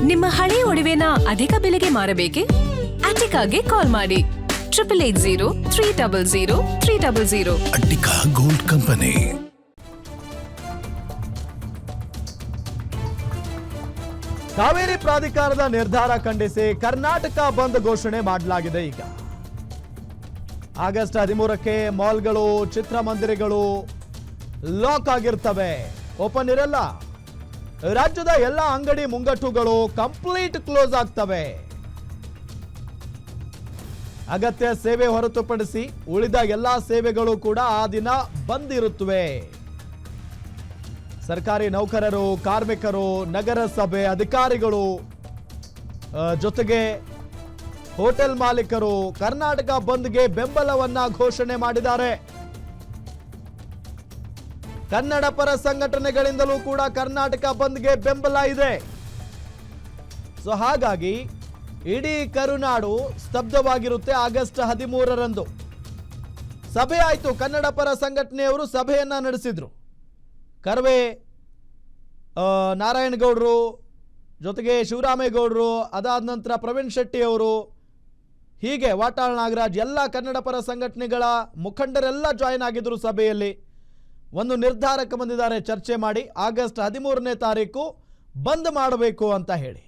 ನಿಮ್ಮ ಹಳೆ ಒಡವೆನ ಅಧಿಕ ಬೆಲೆಗೆ ಮಾರಬೇಕೆ? ಅಟಿಕಾಗೆ ಕಾಲ್ ಮಾಡಿ 8880 ಅಟ್ಟಿಕಾ ಗೋಲ್ಡ್ ಕಂಪನಿ. ಕಾವೇರಿ ಪ್ರಾಧಿಕಾರದ ನಿರ್ಧಾರ ಖಂಡಿಸಿ ಕರ್ನಾಟಕ ಬಂದ್ ಘೋಷಣೆ ಮಾಡಲಾಗಿದೆ. ಈಗ ಆಗಸ್ಟ್ 13ಕ್ಕೆ ಮಾಲ್ಗಳು, ಚಿತ್ರಮಂದಿರಗಳು ಲಾಕ್ ಆಗಿರ್ತವೆ, ಓಪನ್ ಇರಲ್ಲ. ರಾಜ್ಯದ ಎಲ್ಲ ಅಂಗಡಿ ಮುಂಗಟ್ಟುಗಳು ಕಂಪ್ಲೀಟ್ ಕ್ಲೋಸ್ ಆಗ್ತವೆ. ಅಗತ್ಯ ಸೇವೆ ಹೊರತುಪಡಿಸಿ ಉಳಿದ ಎಲ್ಲಾ ಸೇವೆಗಳು ಕೂಡ ಆ ದಿನ ಬಂದ್ ಇರುತ್ತವೆ. ಸರ್ಕಾರಿ ನೌಕರರು, ಕಾರ್ಮಿಕರು, ನಗರಸಭೆ ಅಧಿಕಾರಿಗಳು ಜೊತೆಗೆ ಹೋಟೆಲ್ ಮಾಲೀಕರು ಕರ್ನಾಟಕ ಬಂದ್ಗೆ ಬೆಂಬಲವನ್ನ ಘೋಷಣೆ ಮಾಡಿದ್ದಾರೆ. ಕನ್ನಡ ಪರ ಸಂಘಟನೆಗಳಿಂದಲೂ ಕೂಡ ಕರ್ನಾಟಕ ಬಂದ್ಗೆ ಬೆಂಬಲ ಇದೆ. ಸೊ ಹಾಗಾಗಿ ಇಡೀ ಕರುನಾಡು ಸ್ತಬ್ಧವಾಗಿರುತ್ತೆ. ಆಗಸ್ಟ್ 13ರಂದು ಸಭೆ ಆಯಿತು. ಕನ್ನಡ ಪರ ಸಂಘಟನೆಯವರು ಸಭೆಯನ್ನ ನಡೆಸಿದ್ರು. ಕರ್ವೆ ನಾರಾಯಣಗೌಡರು ಜೊತೆಗೆ ಶಿವರಾಮೇಗೌಡರು, ಅದಾದ ನಂತರ ಪ್ರವೀಣ್ ಶೆಟ್ಟಿ ಅವರು, ಹೀಗೆ ವಾಟಾಳ್ ನಾಗರಾಜ್, ಎಲ್ಲ ಕನ್ನಡ ಪರ ಸಂಘಟನೆಗಳ ಮುಖಂಡರೆಲ್ಲ ಜಾಯಿನ್ ಆಗಿದ್ರು ಸಭೆಯಲ್ಲಿ. ಒಂದು ನಿರ್ಧಾರಕ್ಕೆ ಬಂದಿದ್ದಾರೆ ಚರ್ಚೆ ಮಾಡಿ ಆಗಸ್ಟ್ 13ನೇ ತಾರೀಕು ಬಂದ್ ಮಾಡಬೇಕು ಅಂತ ಹೇಳಿ.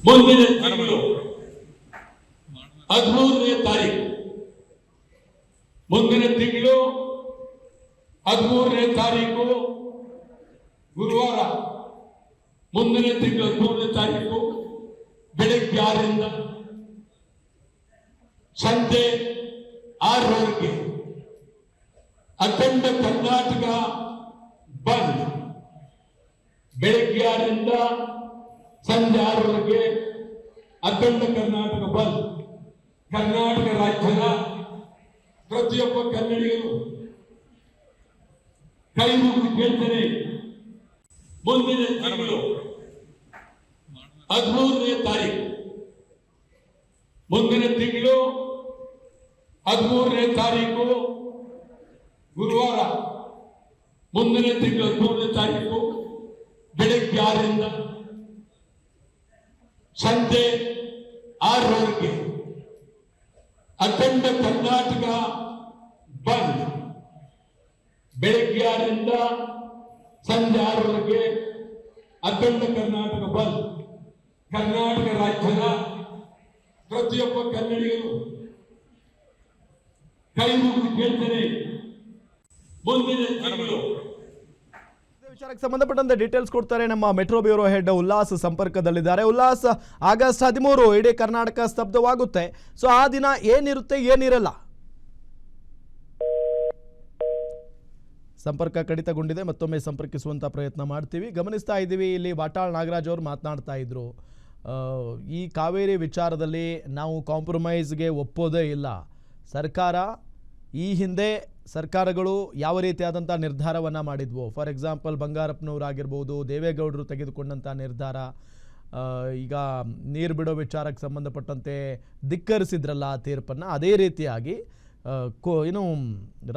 ಮುಂದಿನ ತಿಂಗಳು 13ನೇ ತಾರೀಕು, ಮುಂದಿನ ತಿಂಗಳು 13ನೇ ತಾರೀಕು ಗುರುವಾರ, ಮುಂದಿನ ತಿಂಗಳು 13ನೇ ತಾರೀಕು ಬೆಳಗ್ಗೆ 6ರಿಂದ ಸಂಜೆ 6ರವರೆಗೆ ಅಖಂಡ ಕರ್ನಾಟಕ ಬಂದ್. ಬೆಳಗ್ಗೆ 6ರಿಂದ ಸಂಜೆ 6ರವರೆಗೆ ಅಖಂಡ ಕರ್ನಾಟಕ ಬಂದ್. ಕರ್ನಾಟಕ ರಾಜ್ಯದ ಪ್ರತಿಯೊಬ್ಬ ಕನ್ನಡಿಗರು ಕೈ ಮುಗಿದು ಕೇಳ್ತಾರೆ, ಮುಂದಿನ ತಿಂಗಳು 13ನೇ ತಾರೀಕು, ಮುಂದಿನ ತಿಂಗಳು 13ನೇ ತಾರೀಕು ಗುರುವಾರ, ಮುಂದಿನ ತಿಂಗಳು 13ನೇ ತಾರೀಕು ಬೆಳಗ್ಗೆ 6ರಿಂದ ಸಂಜೆ 6ರವರೆಗೆ ಅಖಂಡ ಕರ್ನಾಟಕ ಬಂದ್. ಬೆಳಗ್ಗೆ 6ರಿಂದ ಸಂಜೆ 6ರವರೆಗೆ ಅಖಂಡ ಕರ್ನಾಟಕ ಬಂದ್. ಕರ್ನಾಟಕ ರಾಜ್ಯದ ಪ್ರತಿಯೊಬ್ಬ ಕನ್ನಡಿಗರು ಕೈ ಮುಗಿದು ಕೇಳ್ತಾರೆ, ಮುಂದಿನ ತಿಂಗಳು. ವಿಚಾರಕ್ಕೆ ಸಂಬಂಧಪಟ್ಟಂತೆ ಡೀಟೇಲ್ಸ್ ಕೊಡ್ತಾರೆ ನಮ್ಮ ಮೆಟ್ರೋ ಬ್ಯೂರೋ ಹೆಡ್ ಉಲ್ಲಾಸ್ ಸಂಪರ್ಕದಲ್ಲಿದ್ದಾರೆ. ಉಲ್ಲಾಸ್, ಆಗಸ್ಟ್ 13 ಇಡೀ ಕರ್ನಾಟಕ ಸ್ತಬ್ಧವಾಗುತ್ತೆ. ಸೊ ಆ ದಿನ ಏನಿರುತ್ತೆ, ಏನಿರಲ್ಲ? ಸಂಪರ್ಕ ಕಡಿತಗೊಂಡಿದೆ, ಮತ್ತೊಮ್ಮೆ ಸಂಪರ್ಕಿಸುವಂತ ಪ್ರಯತ್ನ ಮಾಡ್ತೀವಿ. ಗಮನಿಸ್ತಾ ಇದ್ದೀವಿ, ಇಲ್ಲಿ ವಾಟಾಳ್ ನಾಗರಾಜ್ ಅವರು ಮಾತನಾಡ್ತಾ ಇದ್ರು, ಈ ಕಾವೇರಿ ವಿಚಾರದಲ್ಲಿ ನಾವು ಕಾಂಪ್ರಮೈಸ್ಗೆ ಒಪ್ಪೋದೇ ಇಲ್ಲ. ಸರ್ಕಾರ ಈ ಹಿಂದೆ ಸರ್ಕಾರಗಳು ಯಾವ ರೀತಿಯಾದಂಥ ನಿರ್ಧಾರವನ್ನು ಮಾಡಿದ್ವು, ಫಾರ್ ಎಕ್ಸಾಂಪಲ್ ಬಂಗಾರಪ್ಪನವರಾಗಿರ್ಬೋದು, ದೇವೇಗೌಡರು ತೆಗೆದುಕೊಂಡಂಥ ನಿರ್ಧಾರ, ಈಗ ನೀರು ಬಿಡೋ ವಿಚಾರಕ್ಕೆ ಸಂಬಂಧಪಟ್ಟಂತೆ ಧಿಕ್ಕರಿಸಿದ್ರಲ್ಲ ಆ ತೀರ್ಪನ್ನು, ಅದೇ ರೀತಿಯಾಗಿ ಏನು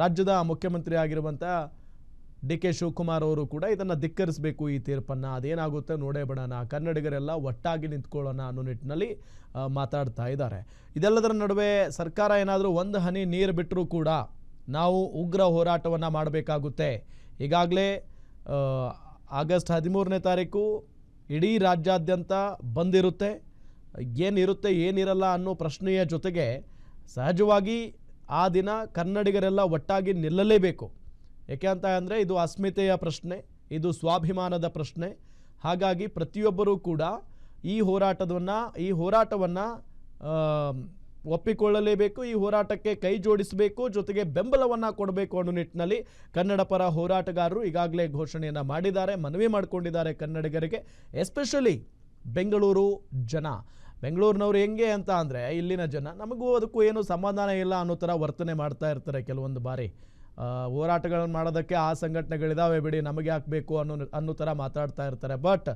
ರಾಜ್ಯದ ಮುಖ್ಯಮಂತ್ರಿ ಆಗಿರುವಂಥ DK ಶಿವಕುಮಾರ್ ಅವರು ಕೂಡ ಇದನ್ನು ಧಿಕ್ಕರಿಸಬೇಕು, ಈ ತೀರ್ಪನ್ನು, ಅದೇನಾಗುತ್ತೆ ನೋಡೇ ಬಿಡೋಣ, ಕನ್ನಡಿಗರೆಲ್ಲ ಒಟ್ಟಾಗಿ ನಿಂತ್ಕೊಳ್ಳೋಣ ಅನ್ನೋ ನಿಟ್ಟಿನಲ್ಲಿ ಮಾತಾಡ್ತಾ ಇದ್ದಾರೆ. ಇದೆಲ್ಲದರ ನಡುವೆ ಸರ್ಕಾರ ಏನಾದರೂ ಒಂದು ಹನಿ ನೀರು ಬಿಟ್ಟರೂ ಕೂಡ ನಾವು ಉಗ್ರ ಹೋರಾಟವನ್ನು ಮಾಡಬೇಕಾಗುತ್ತೆ. ಈಗಾಗಲೇ ಆಗಸ್ಟ್ 13ನೇ ತಾರೀಕು ಇಡೀ ರಾಜ್ಯಾದ್ಯಂತ ಬಂದಿರುತ್ತೆ. ಏನಿರುತ್ತೆ ಏನಿರಲ್ಲ ಅನ್ನೋ ಪ್ರಶ್ನೆಯ ಜೊತೆಗೆ ಸಹಜವಾಗಿ ಆ ದಿನ ಕನ್ನಡಿಗರೆಲ್ಲ ಒಟ್ಟಾಗಿ ನಿಲ್ಲಲೇಬೇಕು. ಏಕೆ ಅಂತ ಅಂದರೆ ಇದು ಅಸ್ಮಿತೆಯ ಪ್ರಶ್ನೆ, ಇದು ಸ್ವಾಭಿಮಾನದ ಪ್ರಶ್ನೆ. ಹಾಗಾಗಿ ಪ್ರತಿಯೊಬ್ಬರೂ ಕೂಡ ಈ ಹೋರಾಟವನ್ನು ಒಪ್ಪಿಕೊಳ್ಳಲೇಬೇಕು, ಈ ಹೋರಾಟಕ್ಕೆ ಕೈ ಜೋಡಿಸಬೇಕು, ಜೊತೆಗೆ ಬೆಂಬಲವನ್ನು ಕೊಡಬೇಕು ಅನ್ನೋ ನಿಟ್ಟಿನಲ್ಲಿ ಕನ್ನಡ ಪರ ಹೋರಾಟಗಾರರು ಈಗಾಗಲೇ ಘೋಷಣೆಯನ್ನು ಮಾಡಿದ್ದಾರೆ, ಮನವಿ ಮಾಡಿಕೊಂಡಿದ್ದಾರೆ ಕನ್ನಡಿಗರಿಗೆ. ಎಸ್ಪೆಷಲಿ ಬೆಂಗಳೂರು ಜನ, ಬೆಂಗಳೂರಿನವ್ರು ಹೆಂಗೆ ಅಂತ ಅಂದರೆ ಇಲ್ಲಿನ ಜನ ನಮಗೂ ಅದಕ್ಕೂ ಏನು ಸಮಾಧಾನ ಇಲ್ಲ ಅನ್ನೋ ಥರ ವರ್ತನೆ ಮಾಡ್ತಾ ಇರ್ತಾರೆ. ಕೆಲವೊಂದು ಬಾರಿ ಹೋರಾಟಗಳನ್ನು ಮಾಡೋದಕ್ಕೆ ಆ ಸಂಘಟನೆಗಳಿದಾವೆ ಬಿಡಿ, ನಮಗೆ ಹಾಕಬೇಕು ಅನ್ನೋ ಥರ ಮಾತಾಡ್ತಾ ಇರ್ತಾರೆ. ಬಟ್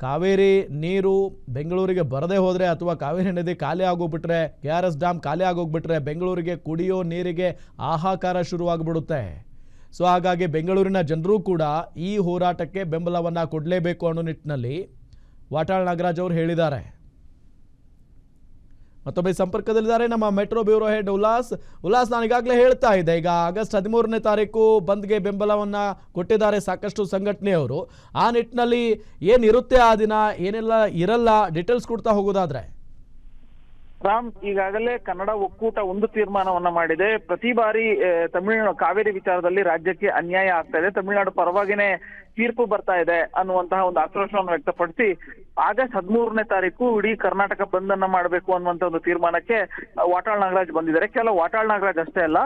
ಕಾವೇರಿ ನೀರು ಬೆಂಗಳೂರಿಗೆ ಬರದೇ ಹೋದರೆ ಅಥವಾ ಕಾವೇರಿ ನದಿ ಖಾಲಿ ಆಗೋಗ್ಬಿಟ್ರೆ, KRS ಡ್ಯಾಮ್ ಖಾಲಿ ಆಗೋಗ್ಬಿಟ್ರೆ ಬೆಂಗಳೂರಿಗೆ ಕುಡಿಯೋ ನೀರಿಗೆ ಹಾಹಾಕಾರ ಶುರುವಾಗ್ಬಿಡುತ್ತೆ. ಸೊ ಹಾಗಾಗಿ ಬೆಂಗಳೂರಿನ ಜನರು ಕೂಡ ಈ ಹೋರಾಟಕ್ಕೆ ಬೆಂಬಲವನ್ನು ಕೊಡಲೇಬೇಕು ಅನ್ನೋ ನಿಟ್ಟಿನಲ್ಲಿ ವಾಟಾಳ್ ನಾಗರಾಜ್ ಅವರು ಹೇಳಿದ್ದಾರೆ. ಮತ್ತೊಮ್ಮೆ ಸಂಪರ್ಕದಲ್ಲಿದ್ದಾರೆ ನಮ್ಮ ಮೆಟ್ರೋ ಬ್ಯೂರೋ ಹೆಡ್ ಉಲ್ಲಾಸ್. ನಾನು ಈಗಾಗಲೇ ಹೇಳ್ತಾ ಇದ್ದೆ, ಈಗ ಆಗಸ್ಟ್ 13ನೇ ತಾರೀಕು ಬಂದ್ಗೆ ಬೆಂಬಲವನ್ನ ಕೊಟ್ಟಿದ್ದಾರೆ ಸಾಕಷ್ಟು ಸಂಘಟನೆಯವರು. ಆ ನಿಟ್ಟಿನಲ್ಲಿ ಏನಿರುತ್ತೆ ಆ ದಿನ, ಏನೆಲ್ಲ ಇರಲ್ಲ, ಡೀಟೇಲ್ಸ್ ಕೊಡ್ತಾ ಹೋಗೋದಾದ್ರೆ. ರಾಮ್, ಈಗಾಗಲೇ ಕನ್ನಡ ಒಕ್ಕೂಟ ಒಂದು ತೀರ್ಮಾನವನ್ನ ಮಾಡಿದೆ. ಪ್ರತಿ ಬಾರಿ ತಮಿಳುನಾಡು ಕಾವೇರಿ ವಿಚಾರದಲ್ಲಿ ರಾಜ್ಯಕ್ಕೆ ಅನ್ಯಾಯ ಆಗ್ತಾ ಇದೆ, ತಮಿಳುನಾಡು ಪರವಾಗಿನೇ ತೀರ್ಪು ಬರ್ತಾ ಇದೆ ಅನ್ನುವಂತಹ ಒಂದು ಆಕ್ರೋಶವನ್ನು ವ್ಯಕ್ತಪಡಿಸಿ ಆಗಸ್ಟ್ 13ನೇ ತಾರೀಕು ಇಡೀ ಕರ್ನಾಟಕ ಬಂದ್ ಅನ್ನ ಮಾಡಬೇಕು ಅನ್ನುವಂತ ಒಂದು ತೀರ್ಮಾನಕ್ಕೆ ವಾಟಾಳ್ ನಾಗರಾಜ್ ಬಂದಿದ್ದಾರೆ. ಕೇವಲ ವಾಟಾಳ್ ನಾಗರಾಜ್ ಅಷ್ಟೇ ಅಲ್ಲ,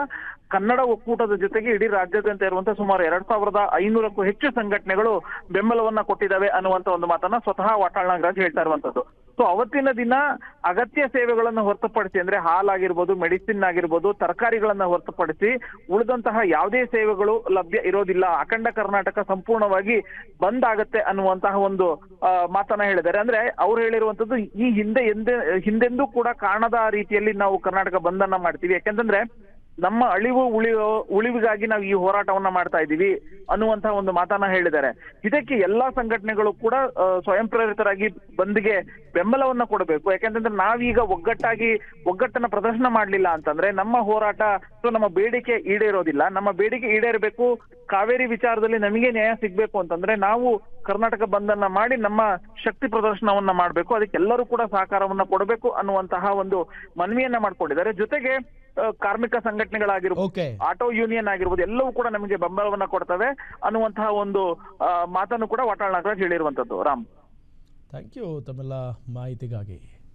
ಕನ್ನಡ ಒಕ್ಕೂಟದ ಜೊತೆಗೆ ಇಡೀ ರಾಜ್ಯಾದ್ಯಂತ ಇರುವಂತಹ ಸುಮಾರು 2500ಕ್ಕೂ ಹೆಚ್ಚು ಸಂಘಟನೆಗಳು ಬೆಂಬಲವನ್ನ ಕೊಟ್ಟಿದ್ದಾವೆ ಅನ್ನುವಂತ ಒಂದು ಮಾತನ್ನ ಸ್ವತಃ ವಾಟಾಳ್ ನಾಗರಾಜ್ ಹೇಳ್ತಾ ಇರುವಂತದ್ದು. ಸೊ ಅವತ್ತಿನ ದಿನ ಅಗತ್ಯ ಸೇವೆಗಳನ್ನು ಹೊರತುಪಡಿಸಿ, ಅಂದ್ರೆ ಹಾಲಾಗಿರ್ಬೋದು, ಮೆಡಿಸಿನ್ ಆಗಿರ್ಬೋದು, ತರಕಾರಿಗಳನ್ನ ಹೊರತುಪಡಿಸಿ ಉಳಿದಂತಹ ಯಾವುದೇ ಸೇವೆಗಳು ಲಭ್ಯ ಇರೋದಿಲ್ಲ. ಅಖಂಡ ಕರ್ನಾಟಕ ಸಂಪೂರ್ಣವಾಗಿ ಬಂದ್ ಆಗತ್ತೆ ಅನ್ನುವಂತಹ ಒಂದು ಮಾತನ್ನ ಹೇಳಿದ್ದಾರೆ. ಅಂದ್ರೆ ಅವ್ರು ಹೇಳಿರುವಂತದ್ದು ಈ ಹಿಂದೆಂದೂ ಕೂಡ ಕಾಣದ ರೀತಿಯಲ್ಲಿ ನಾವು ಕರ್ನಾಟಕ ಬಂದ್ ಅನ್ನ ಮಾಡ್ತೀವಿ, ಯಾಕೆಂತಂದ್ರೆ ನಮ್ಮ ಉಳಿವಿಗಾಗಿ ನಾವು ಈ ಹೋರಾಟವನ್ನ ಮಾಡ್ತಾ ಇದ್ದೀವಿ ಅನ್ನುವಂತಹ ಒಂದು ಮಾತನ್ನ ಹೇಳಿದ್ದಾರೆ. ಇದಕ್ಕೆ ಎಲ್ಲಾ ಸಂಘಟನೆಗಳು ಕೂಡ ಸ್ವಯಂ ಪ್ರೇರಿತರಾಗಿ ಬಂದ್ಗೆ ಬೆಂಬಲವನ್ನ ಕೊಡಬೇಕು. ಯಾಕೆಂತಂದ್ರೆ ನಾವೀಗ ಒಗ್ಗಟ್ಟನ್ನ ಪ್ರದರ್ಶನ ಮಾಡ್ಲಿಲ್ಲ ಅಂತಂದ್ರೆ ನಮ್ಮ ಹೋರಾಟ ನಮ್ಮ ಬೇಡಿಕೆ ಈಡೇರೋದಿಲ್ಲ. ನಮ್ಮ ಬೇಡಿಕೆ ಈಡೇರಬೇಕು, ಕಾವೇರಿ ವಿಚಾರದಲ್ಲಿ ನಮಗೆ ನ್ಯಾಯ ಸಿಗ್ಬೇಕು ಅಂತಂದ್ರೆ ನಾವು ಕರ್ನಾಟಕ ಬಂದನ್ನ ಮಾಡಿ ನಮ್ಮ ಶಕ್ತಿ ಪ್ರದರ್ಶನವನ್ನ ಮಾಡ್ಬೇಕು. ಅದಕ್ಕೆ ಎಲ್ಲರೂ ಕೂಡ ಸಹಕಾರವನ್ನ ಕೊಡಬೇಕು ಅನ್ನುವಂತಹ ಒಂದು ಮನವಿಯನ್ನ ಮಾಡ್ಕೊಂಡಿದ್ದಾರೆ. ಜೊತೆಗೆ ಕಾರ್ಮಿಕ ಸಂಘಟನೆಗಳಾಗಿರ್ಬೋದು, ಆಟೋ ಯೂನಿಯನ್ ಆಗಿರ್ಬೋದು, ಎಲ್ಲವೂ ಕೂಡ ನಮಗೆ ಬೆಂಬಲವನ್ನ ಕೊಡ್ತವೆ ಅನ್ನುವಂತಹ ಒಂದು ಮಾತನ್ನು ಕೂಡ ವಾಟಾಳ್ ನಾಗರಾಜ್ ಹೇಳಿರುವಂತದ್ದು. ರಾಮ್, ಥ್ಯಾಂಕ್ ಯು ತಮ್ಮೆಲ್ಲ ಮಾಹಿತಿಗಾಗಿ.